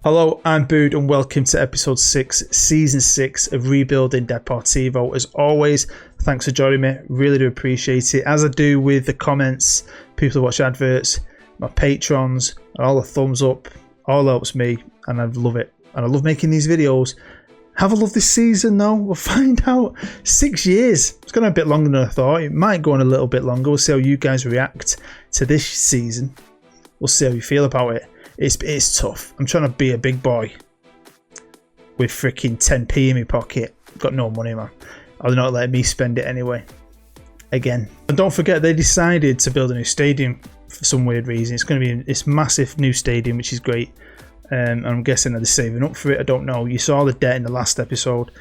Hello, I'm Bood and welcome to episode 6, season 6 of Rebuilding Deportivo. As always, thanks for joining me, really do appreciate it. As I do with the comments, people who watch adverts, my patrons, and all the thumbs up, all helps me and I love it. And I love making these videos. Have a love this season though, we'll find out. 6 years, it's going to be a bit longer than I thought. It might go on a little bit longer, we'll see how you guys react to this season. We'll see how you feel about it. It's tough. I'm trying to be a big boy with freaking 10p in my pocket. Got no money, man. They're not letting me spend it anyway. Again. And don't forget, they decided to build a new stadium for some weird reason. It's going to be this massive new stadium, which is great. I'm guessing they're saving up for it. I don't know. You saw the debt in the last episode.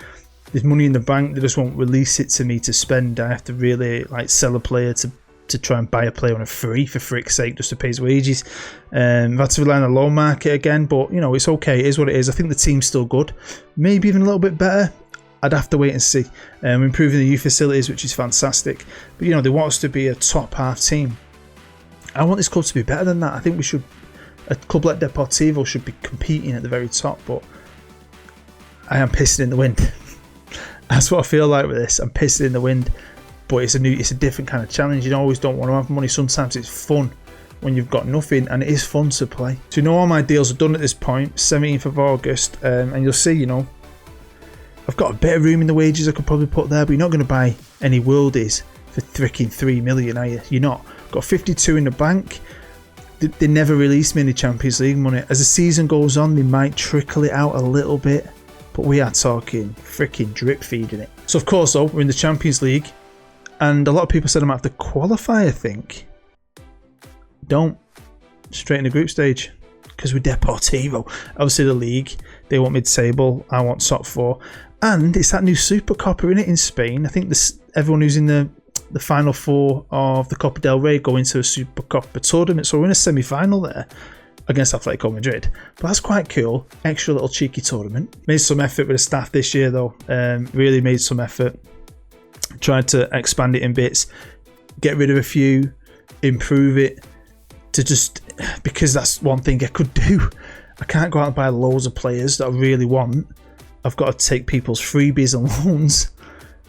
There's money in the bank. They just won't release it to me to spend. I have to really sell a player to try and buy a player on a free, for frick's sake, just to pay his wages. I've had to rely on the loan market again, but you know, it's okay, it is what it is. I think the team's still good, maybe even a little bit better. I'd have to wait and see. Improving the youth facilities, which is fantastic, but you know, they want us to be a top half team. I want this club to be better than that. I think a club like Deportivo should be competing at the very top, but I am pissing in the wind. That's what I feel like with this. I'm pissing in the wind. But it's a different kind of challenge. You always don't want to have money. Sometimes it's fun when you've got nothing, and it is fun to play. So you know, all my deals are done at this point, 17th of August, and you'll see, you know, I've got a bit of room in the wages I could probably put there, but you're not going to buy any worldies for freaking 3 million, are you? You're not. Got 52 in the bank. They never released me any Champions League money. As the season goes on, they might trickle it out a little bit, but we are talking freaking drip feeding it. So of course, though, we're in the Champions League. And a lot of people said I might have to qualify, I think. Don't. Straight in the group stage. Because we're Deportivo. Obviously the league, they want mid-table, I want top 4. And it's that new Super Copa, isn't it, in Spain? I think everyone who's in the final 4 of the Copa del Rey go into a Super Copa tournament. So we're in a semi-final there against Atletico Madrid. But that's quite cool. Extra little cheeky tournament. Made some effort with the staff this year though. Really made some effort. Tried to expand it in bits, get rid of a few, improve it, to just, because that's one thing I could do. I can't go out and buy loads of players that I really want. I've got to take people's freebies and loans.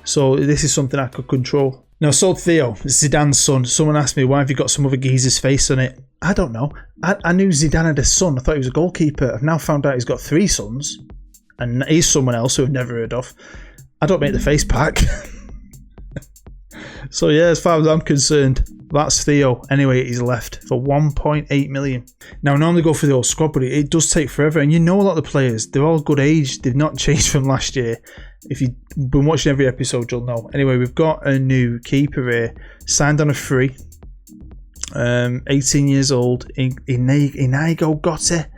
So this is something I could control. Now, sold Theo, Zidane's son. Someone asked me, why have you got some other geezer's face on it? I don't know. I knew Zidane had a son. I thought he was a goalkeeper. I've now found out he's got 3 sons. And he's someone else who I've never heard of. I don't make the face pack. So yeah, as far as I'm concerned, that's Theo. Anyway, he's left for 1.8 million. Now, I normally go for the old squad, but it does take forever. And you know a lot of the players, they're all good age. They've not changed from last year. If you've been watching every episode, you'll know. Anyway, we've got a new keeper here. Signed on a free. 18 years old. Inigo Gotti.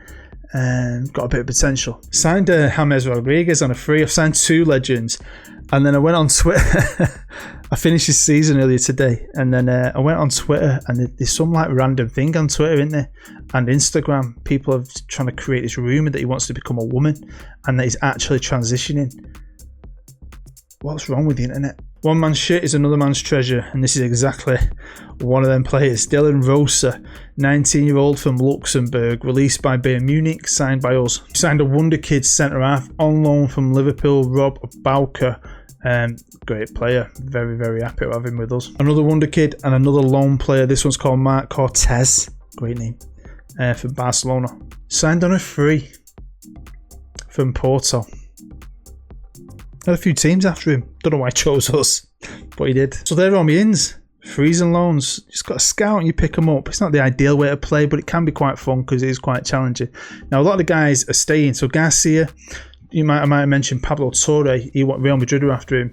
Got a bit of potential. Signed James Rodriguez on a free. I've signed 2 legends. And then I went on Twitter. I finished this season earlier today, and then I went on Twitter, and there's some random thing on Twitter, isn't there? And Instagram, people are trying to create this rumor that he wants to become a woman, and that he's actually transitioning. What's wrong with the internet? One man's shit is another man's treasure, and this is exactly one of them players. Dylan Rosa, 19-year-old from Luxembourg, released by Bayern Munich, signed by us. Signed a WONDERKIDS centre half on loan from Liverpool, Rob Bauker. Great player, very, very happy to have him with us. Another WONDERKID and another loan player. This one's called Mark Cortez, great name, from Barcelona. Signed on a free from Porto. Had a few teams after him. Don't know why he chose us, but he did. So there are all my ins. Frees and loans. You just got to scout and you pick them up. It's not the ideal way to play, but it can be quite fun because it is quite challenging. Now, a lot of the guys are staying. So Garcia, I might have mentioned Pablo Torre. Real Madrid were after him.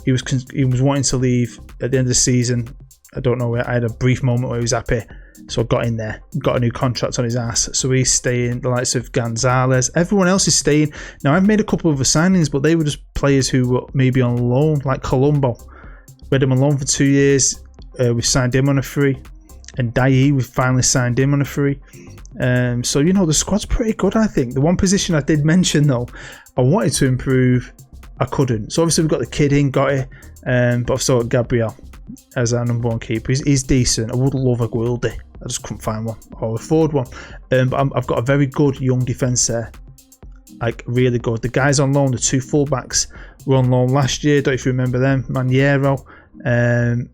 He was wanting to leave at the end of the season. I don't know. I had a brief moment where he was happy. So I got in there, got a new contract on his ass. So he's staying. The likes of Gonzalez, everyone else is staying. Now, I've made a couple of other signings, but they were just players who were maybe on loan, like Colombo. We had him on loan for 2 years. We signed him on a free. And Dai, we finally signed him on a free. So, you know, the squad's pretty good, I think. The one position I did mention, though, I wanted to improve. I couldn't. So, obviously, we've got the kid in, got it. But I've still got Gabriel as our number 1 keeper. He's decent. I would love a Guildy. I just couldn't find one or afford one. But I've got a very good young defence there. like really good. The guys on loan, the 2 fullbacks, were on loan last year. Don't know if you remember them, Maniero and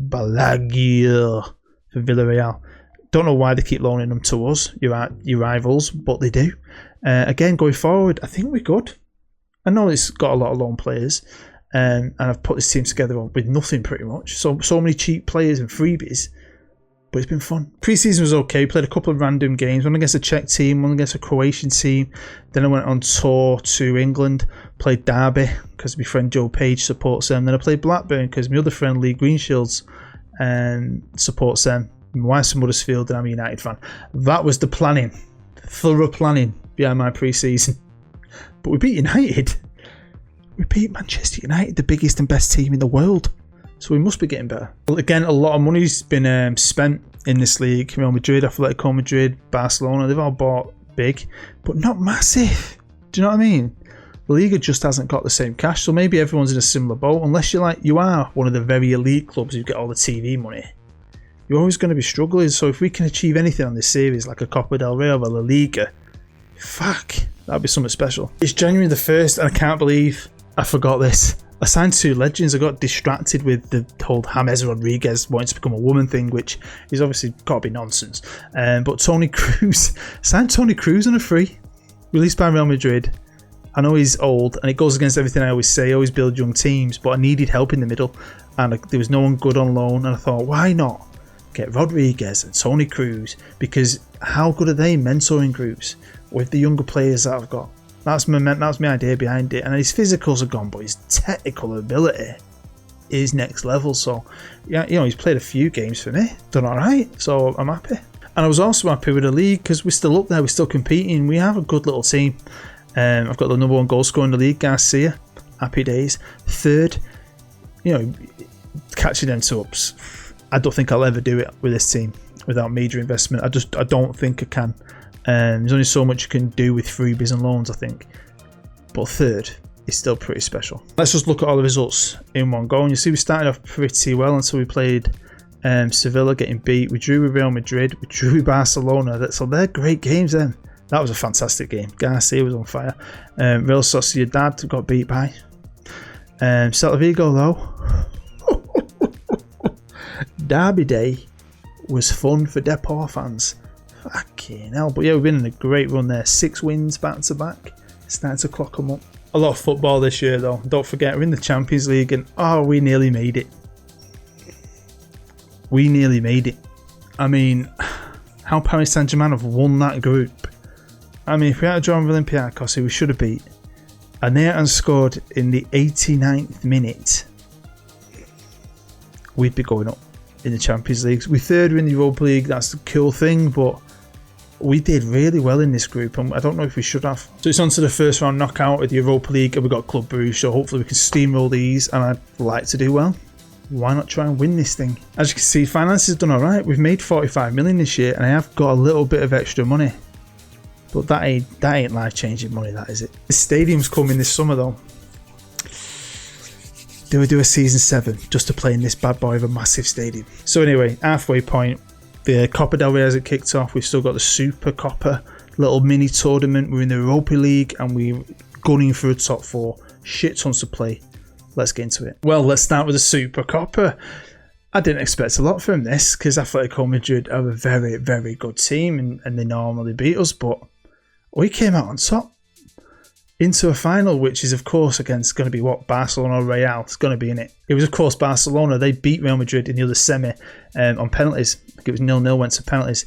Balaguer for Villarreal. Don't know why they keep loaning them to us, your rivals, but they do. Again, going forward, I think we're good. I know it's got a lot of loan players, and I've put this team together with nothing pretty much. So many cheap players and freebies, but it's been fun. Pre-season was okay. Played a couple of random games. One against a Czech team, one against a Croatian team. Then I went on tour to England. Played Derby because my friend Joe Page supports them. Then I played Blackburn because my other friend Lee Greenshields supports them. My wife's from Huddersfield and I'm a United fan. That was the planning, thorough planning behind my pre-season. But we beat United. We beat Manchester United, the biggest and best team in the world. So we must be getting better. Well, again, a lot of money's been spent in this league. Real Madrid, Atletico Madrid, Barcelona, they've all bought big, but not massive. Do you know what I mean? The Liga just hasn't got the same cash, so maybe everyone's in a similar boat. Unless you are one of the very elite clubs who get all the TV money, you're always going to be struggling. So if we can achieve anything on this series, like a Copa del Rey or La Liga, fuck, that'd be something special. It's January the 1st and I can't believe I forgot this. I signed 2 legends. I got distracted with the whole James Rodriguez wanting to become a woman thing, which is obviously got to be nonsense. But Toni Kroos, signed Toni Kroos on a free, released by Real Madrid. I know he's old and it goes against everything I always say. I always build young teams, but I needed help in the middle and there was no one good on loan. And I thought, why not get Rodriguez and Toni Kroos? Because how good are they mentoring groups with the younger players that I've got? That's my idea behind it. And his physicals are gone, but his technical ability is next level. So, yeah, he's played a few games for me, done all right. So I'm happy. And I was also happy with the league because we're still up there, we're still competing. We have a good little team. I've got the number 1 goal scorer in the league, Garcia. Happy days. 3rd, catching them 2-ups. I don't think I'll ever do it with this team without major investment. I don't think I can. There's only so much you can do with freebies and loans, I think. But 3rd is still pretty special. Let's just look at all the results in one go. And you see we started off pretty well until we played Sevilla, getting beat. We drew with Real Madrid. We drew with Barcelona. So they're great games then. That was a fantastic game. Garcia was on fire. Real Sociedad got beat by. Celta Vigo though. Derby day was fun for Depor fans. Fucking hell. But yeah, we've been in a great run there. 6 wins back to back. Starting to clock them up. A lot of football this year though. Don't forget, we're in the Champions League and we nearly made it. We nearly made it. I mean, how Paris Saint-Germain have won that group. I mean, if we had drawn Olympiacos, who we should have beat, and they hadn't scored in the 89th minute, we'd be going up in the Champions League. We're 3rd in the Europa League. That's the cool thing, but we did really well in this group, and I don't know if we should have. So it's on to the first round knockout of the Europa League, and we've got Club Brugge, so hopefully we can steamroll these, and I'd like to do well. Why not try and win this thing? As you can see, finances have done alright. We've made 45 million this year, and I have got a little bit of extra money. But that ain't life-changing money, that is it. The stadium's coming this summer though. Do we do a season 7 just to play in this bad boy of a massive stadium? So anyway, halfway point. The Copa del Rey hasn't kicked off. We've still got the Super Copa, little mini tournament. We're in the Europa League and we're gunning for a top 4. Shit tons to play. Let's get into it. Well, let's start with the Super Copa. I didn't expect a lot from this because Atletico Madrid are a very, very good team and they normally beat us, but we came out on top into a final, which is of course against going to be what, Barcelona or Real. It's going to be in it. It was of course Barcelona. They beat Real Madrid in the other semi on penalties. I think it was 0-0, went to penalties.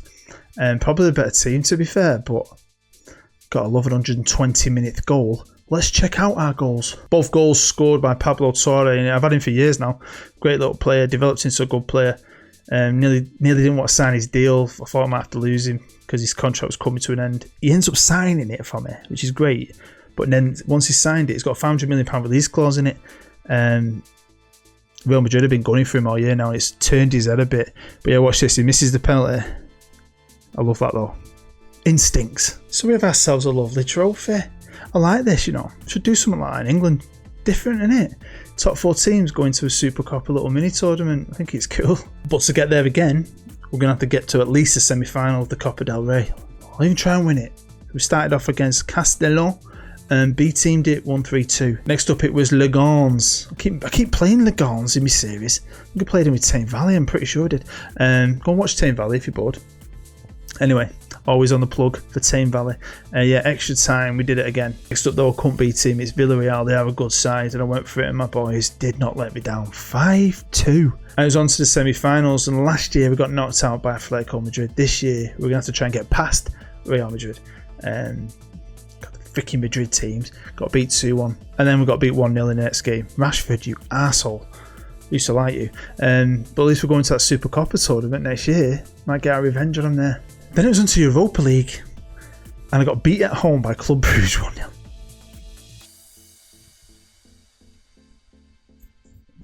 Probably the better team to be fair, but got a love 120-minute goal. Let's check out our goals. Both goals scored by Pablo Torre, and I've had him for years now. Great little player, developed into a good player. Nearly didn't want to sign his deal. I thought I might have to lose him because his contract was coming to an end. He ends up signing it for me, which is great. But then once he signed it, it's got a £500 million release clause in it. Real Madrid have been gunning for him all year now, and it's turned his head a bit. But yeah, watch this. He misses the penalty. I love that though. Instincts. So we have ourselves a lovely trophy. I like this, you know. Should do something like that in England. Different, innit? Top 4 teams going to a Super Cup, a little mini tournament. I think it's cool. But to get there again, we're going to have to get to at least the semi-final of the Copa del Rey. I'll even try and win it. If We started off against Castellón and B-teamed it 1-3-2. Next up it was Legans. I keep playing Legans in my series. I think I played him with Tame Valley, I'm pretty sure I did. Go and watch Tame Valley if you're bored. Anyway, always on the plug for Tame Valley. Yeah, extra time, we did it again. Next up though, I couldn't beat team, it's Villarreal, they have a good side, and I went for it, and my boys did not let me down. 5-2. I was on to the semi-finals, and last year we got knocked out by Atletico Madrid. This year, we're going to have to try and get past Real Madrid. Got the freaking Madrid teams, got beat 2-1, and then we got beat 1-0 in the next game. Rashford, you arsehole. Used to like you. But at least we're going to that Super Copa tournament next year. Might get our revenge on them there. Then it was into Europa League, and I got beat at home by Club Brugge 1-0.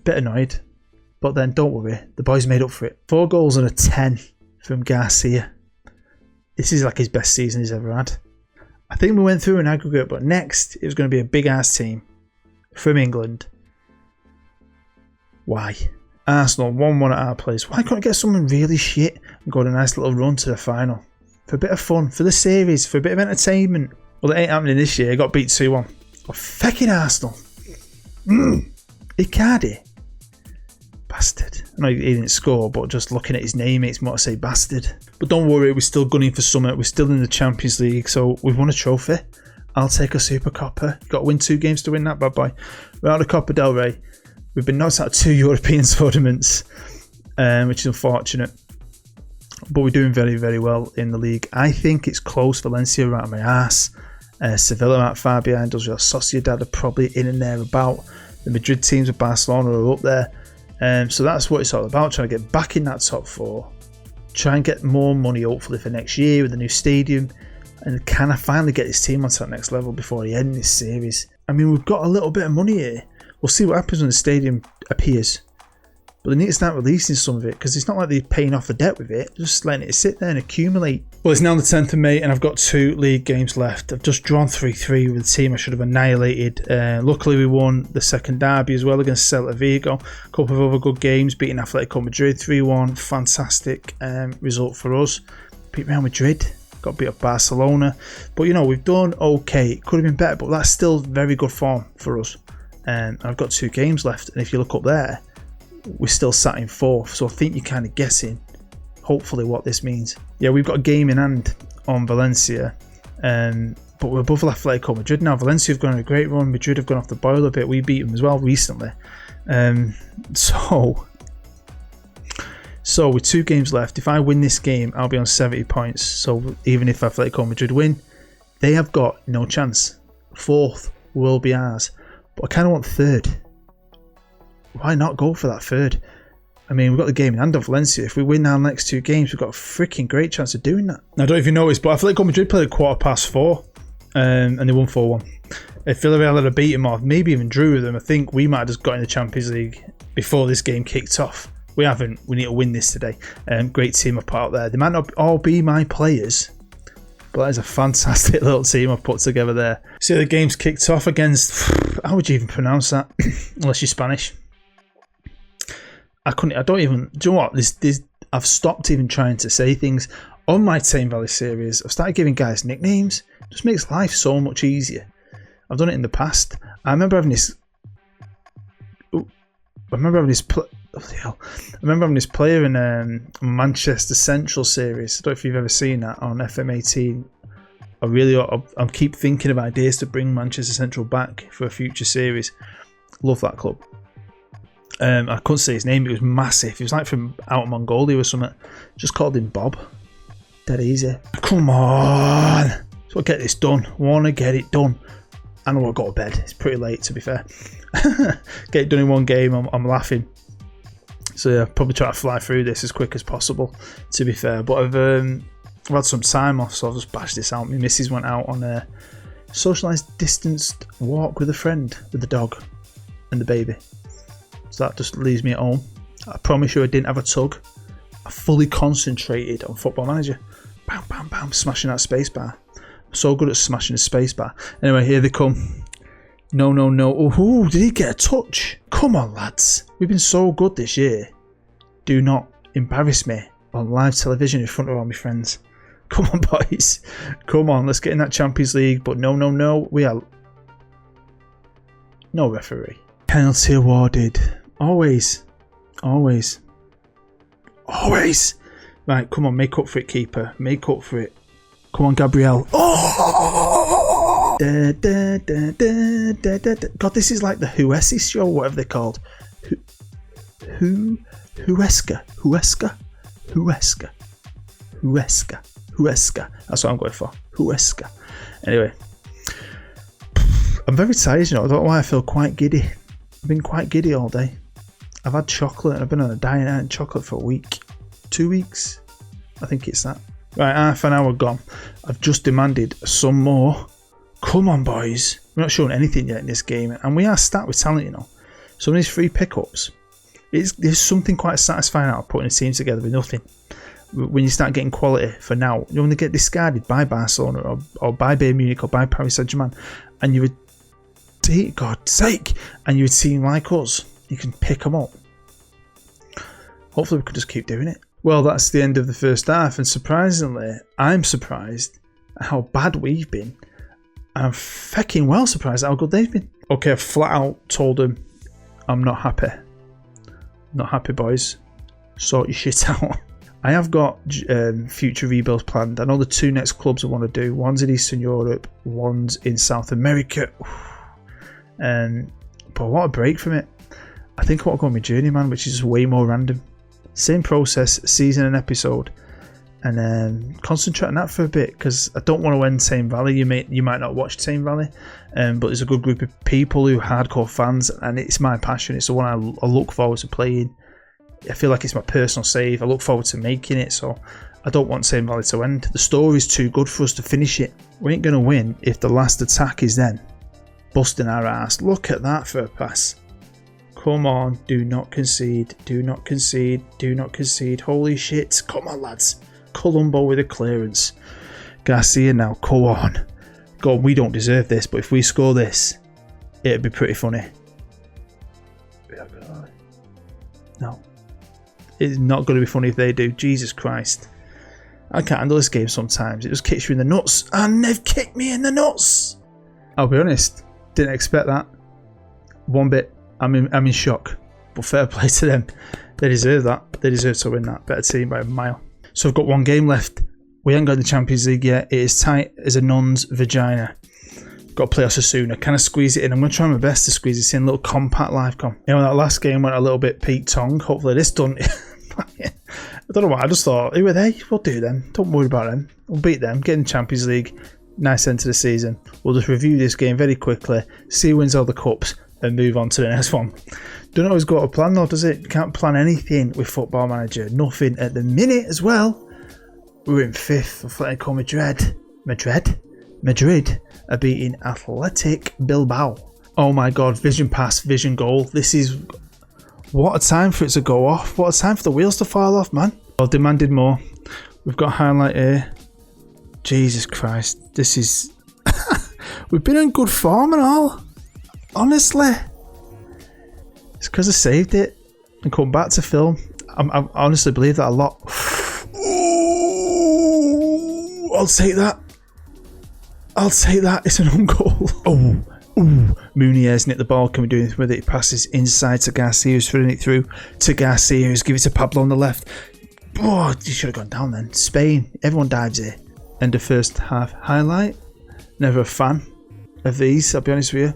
Bit annoyed, but then don't worry, the boys made up for it. 4 goals and a 10 from Garcia. This is like his best season he's ever had. I think we went through an aggregate, but next it was going to be a big ass team from England. Why? Arsenal 1-1 at our place. Why can't I get someone really shit and go on a nice little run to the final? For a bit of fun, for the series, for a bit of entertainment. Well, it ain't happening this year. I got beat 2-1. Oh, fucking Arsenal. Icardi. Bastard. I know he didn't score, but just looking at his name, it's more to say bastard. But don't worry, we're still gunning for summit. We're still in the Champions League, so we've won a trophy. I'll take a Super Copa. Got to win 2 games to win that, bad boy. We're out of Copa del Rey. We've been knocked out of 2 European tournaments, which is unfortunate. But we're doing very, very well in the league. I think it's close. Valencia are out of my ass. Sevilla aren't far behind us. Real Sociedad are probably in and there about. The Madrid teams of Barcelona are up there. So that's what it's all about. Trying to get back in that top 4. Try and get more money, hopefully, for next year with the new stadium. And can I finally get this team onto that next level before the end of this series? I mean, we've got a little bit of money here. We'll see what happens when the stadium appears. But they need to start releasing some of it, because it's not like they're paying off the debt with it, just letting it sit there and accumulate. Well, it's now the 10th of May and I've got 2 league games left. I've just drawn 3-3 with the team I should have annihilated. Luckily we won the second derby as well against Celta Vigo. A couple of other good games, beating Atletico Madrid 3-1. Fantastic result for us. Beat Real Madrid. Got beat up Barcelona. But you know, we've done okay. It could have been better, but that's still very good form for us. I've got 2 games left, and if you look up there, we're still sat in 4th, so I think you're kind of guessing hopefully what this means. Yeah, we've got a game in hand on Valencia, but we're above Atletico Madrid now. Valencia have gone on a great run. Madrid have gone off the boil a bit. We beat them as well recently. So with 2 games left, if I win this game, I'll be on 70 points. So even if Atletico Madrid win, they have got no chance. 4th will be ours. But I kind of want 3rd. Why not go for that 3rd? I mean, we've got the game in hand on Valencia. If we win our next 2 games, we've got a freaking great chance of doing that. Now, I don't know if you noticed, but Atletico Madrid played at 4:15, and they won 4-1. If Villarreal had beat them off, maybe even drew with them, I think we might have just got in the Champions League before this game kicked off. We haven't. We need to win this today. Great team I've put out there. They might not all be my players, but that is a fantastic little team I've put together there. So the game's kicked off against... How would you even pronounce that? Unless you're Spanish. I don't even... Do you know what? I've stopped even trying to say things. On my Tame Valley series, I've started giving guys nicknames. It just makes life so much easier. I've done it in the past. I remember having this... I remember having this player in Manchester Central series. I don't know if you've ever seen that on FM18. I keep thinking of ideas to bring Manchester Central back for a future series. Love that club. I couldn't say his name. It was massive. He was like from out of Mongolia or something. Just called him Bob. Dead easy. Come on. So I'll get this done. Want to get it done. I know I'll go to bed. It's pretty late, to be fair. Get it done in 1 game. I'm laughing. So yeah, probably try to fly through this as quick as possible, to be fair. But I've had some time off, so I've just bashed this out. My missus went out on a socialised distanced walk with a friend, with the dog and the baby. So that just leaves me at home. I promise you I didn't have a tug. I fully concentrated on Football Manager. Bam, bam, bam, smashing that spacebar. I'm so good at smashing a spacebar. Anyway, here they come. No. Oh, did he get a touch? Come on, lads. We've been so good this year. Do not embarrass me on live television in front of all my friends. Come on, boys. Come on, let's get in that Champions League. But no. We are... No referee. Penalty awarded. Always. Right, come on, make up for it, keeper. Make up for it. Come on, Gabriel. Oh! God, this is like the Huessi show, whatever they're called. Huesca. That's what I'm going for. Huesca. Anyway. I'm very tired, you know. I don't know why I feel quite giddy. I've been quite giddy all day. I've had chocolate and I've been on a diet and chocolate for a week. 2 weeks. I think it's that. Right, half an hour gone. I've just demanded some more. Come on, boys. We're not showing anything yet in this game. And we are stacked with talent, you know. Some of these free pickups. There's something quite satisfying out of putting a team together with nothing. When you start getting quality for now, you want to get discarded by Barcelona or by Bayern Munich or by Paris Saint-Germain. And you would, God's sake, and you would see like us. You can pick them up. Hopefully we can just keep doing it. Well, that's the end of the first half, and surprisingly, I'm surprised at how bad we've been, and I'm fucking well surprised at how good they've been. Okay, I flat out told them I'm not happy. Not happy, boys. Sort your shit out. I have got future rebuilds planned. I know the 2 next clubs I want to do. One's in Eastern Europe, one's in South America. But what a break from it. I think I want to go on my journeyman, which is way more random. Same process, season and episode, and concentrate on that for a bit, because I don't want to end Tame Valley. You might not watch Tame Valley, but there's a good group of people who are hardcore fans, and it's my passion. It's the one I look forward to playing. I feel like it's my personal save. I look forward to making it, so I don't want Tame Valley to end. The story's too good for us to finish it. We ain't going to win if the last attack is then busting our ass. Look at that for a pass. Come on, do not concede, do not concede, do not concede. Holy shit, come on lads. Colombo with a clearance. Garcia now, come on. God, we don't deserve this, but if we score this, it'd be pretty funny. No. It's not going to be funny if they do. Jesus Christ. I can't handle this game sometimes. It just kicks you in the nuts. And they've kicked me in the nuts. I'll be honest, didn't expect that. One bit. I'm in shock, but fair play to them. They deserve that. They deserve to win that. Better team by a mile. So I've got one game left. We ain't got the Champions League yet. It is tight as a nun's vagina. Got to play Osasuna. Can I squeeze it in? I'm going to try my best to squeeze this in. A little compact live com. You know, that last game went a little bit Pete Tong. Hopefully this done. I don't know why. I just thought, who are they? We'll do them. Don't worry about them. We'll beat them. Get in the Champions League. Nice end to the season. We'll just review this game very quickly. See who wins all the cups. And move on to the next one. Don't always go to plan though, does it? You can't plan anything with Football Manager. Nothing at the minute as well. We're in 5th. Atletico Madrid are beating Athletic Bilbao. Oh my god, vision pass, vision goal. This is... What a time for it to go off. What a time for the wheels to fall off, man. Well, demanded more. We've got highlight here. Jesus Christ. This is... We've been in good form and all. Honestly, it's because I saved it and come back to film. I honestly believe that a lot. Ooh, I'll take that. I'll take that. It's an own goal. Oh, Muniz nicked the ball. Can we do anything with it? He passes inside to Garcia, who's throwing it through to Garcia, who's giving it to Pablo on the left. Oh, he should have gone down then. Spain. Everyone dives here. End of first half highlight. Never a fan of these, I'll be honest with you.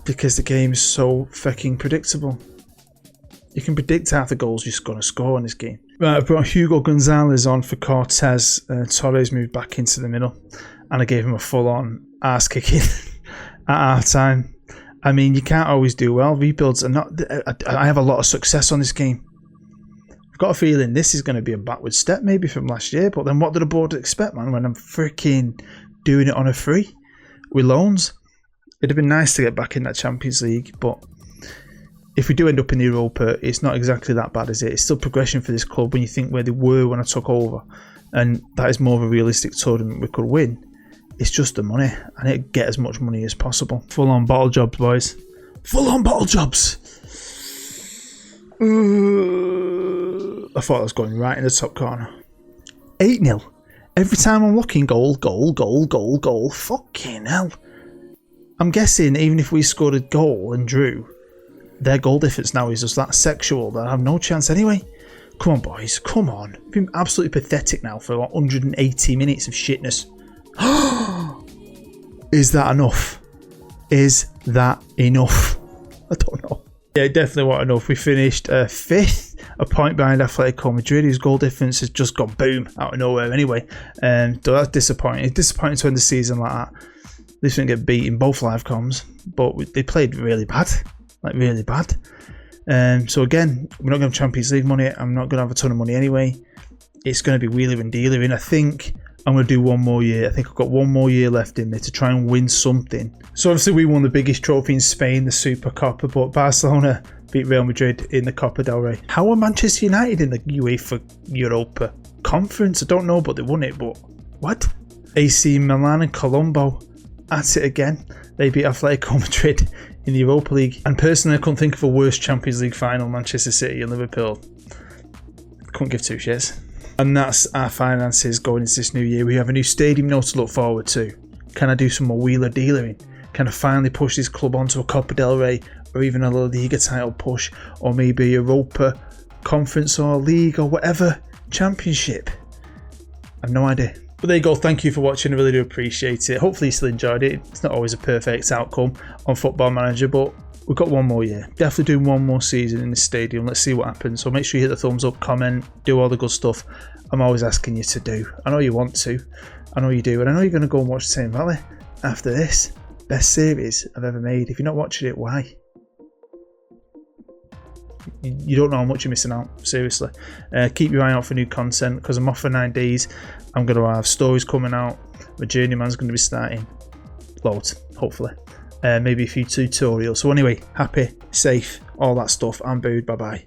Because the game is so fucking predictable. You can predict half the goals you're going to score in this game. Right, I've brought Hugo Gonzalez on for Cortez. Torres moved back into the middle. And I gave him a full-on ass kicking at half time. I mean, you can't always do well. Rebuilds are not... I have a lot of success on this game. I've got a feeling this is going to be a backward step maybe from last year. But then what did the board expect, man, when I'm freaking doing it on a free with loans? It'd have been nice to get back in that Champions League, but if we do end up in the Europa, it's not exactly that bad, is it? It's still progression for this club when you think where they were when I took over, and that is more of a realistic tournament we could win. It's just the money. I need to get as much money as possible. Full on bottle jobs, boys. Full on bottle jobs. I thought I was going right in the top corner. 8-0. Every time I'm looking, goal. Fucking hell. I'm guessing even if we scored a goal and drew, their goal difference now is just that sexual that I have no chance anyway. Come on, boys. Come on. I've been absolutely pathetic now for about 180 minutes of shitness. Is that enough? Is that enough? I don't know. Yeah, definitely not enough. We finished 5th, a point behind Atletico Madrid, whose goal difference has just gone boom out of nowhere anyway. So that's disappointing. It's disappointing to end the season like that. They didn't get beat in both live comms, but they played really bad. Like, really bad. So again, we're not going to have Champions League money. I'm not going to have a ton of money anyway. It's going to be wheeler and dealer. And I think I'm going to do one more year. I think I've got one more year left in me to try and win something. So obviously we won the biggest trophy in Spain, the Super Copa, but Barcelona beat Real Madrid in the Copa del Rey. How are Manchester United in the UEFA Europa Conference? I don't know, but they won it. But what? AC Milan and Colombo at it again. They beat Atletico Madrid in the Europa League. And personally, I couldn't think of a worse Champions League final, Manchester City and Liverpool. Couldn't give two shits. And that's our finances going into this new year. We have a new stadium now to look forward to. Can I do some more wheeler dealering? Can I finally push this club onto a Copa del Rey or even a La Liga title push, or maybe a Europa Conference or League or whatever championship? I have no idea. But there you go. Thank you for watching. I really do appreciate it. Hopefully you still enjoyed it. It's not always a perfect outcome on Football Manager, but we've got one more year. Definitely doing one more season in the stadium. Let's see what happens. So make sure you hit the thumbs up, comment, do all the good stuff I'm always asking you to do. I know you want to. I know you do. And I know you're going to go and watch Tame Valley after this. Best series I've ever made. If you're not watching it, why? You don't know how much you're missing out. Seriously. Keep your eye out for new content because I'm off for 9 days. I'm going to have stories coming out. My journeyman's going to be starting. Loads, hopefully. Maybe a few tutorials. So anyway, happy, safe, all that stuff. I'm Booed. Bye bye.